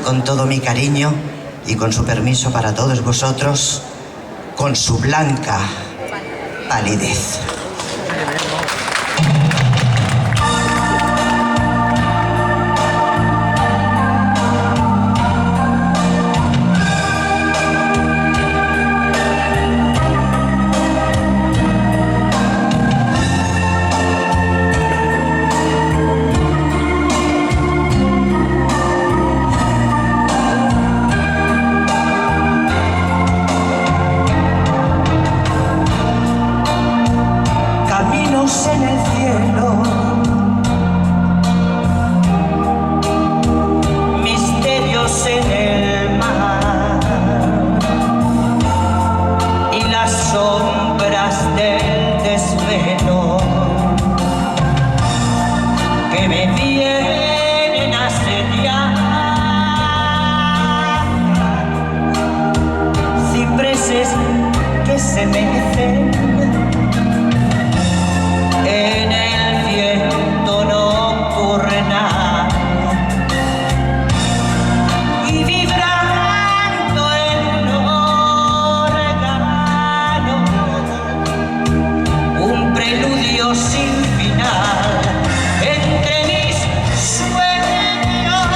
con todo mi cariño y con su permiso para todos vosotros, con su blanca palidez. En el cielo, misterios en el mar y las sombras del desvelo que me vienen a asediar, cipreses que se mecen. En el viento no ocurre nada y vibrando el órgano un preludio sin final entre mis sueños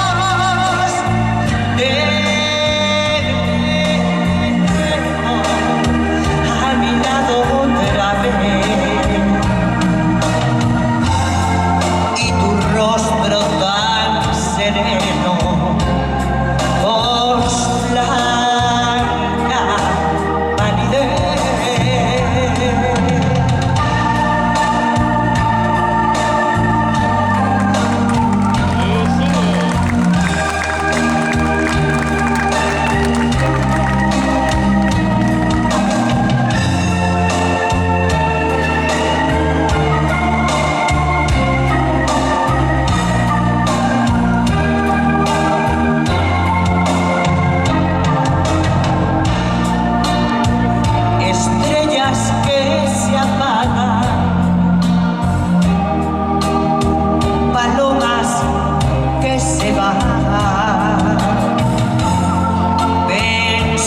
de verano a mi lado otra vez. Rostro tan sereno, con su blanca palidez.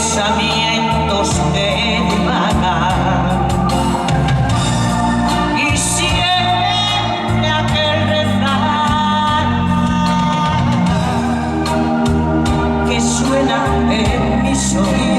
Pensamientos que divagan y siempre aquel rezar que suena en mis oídos.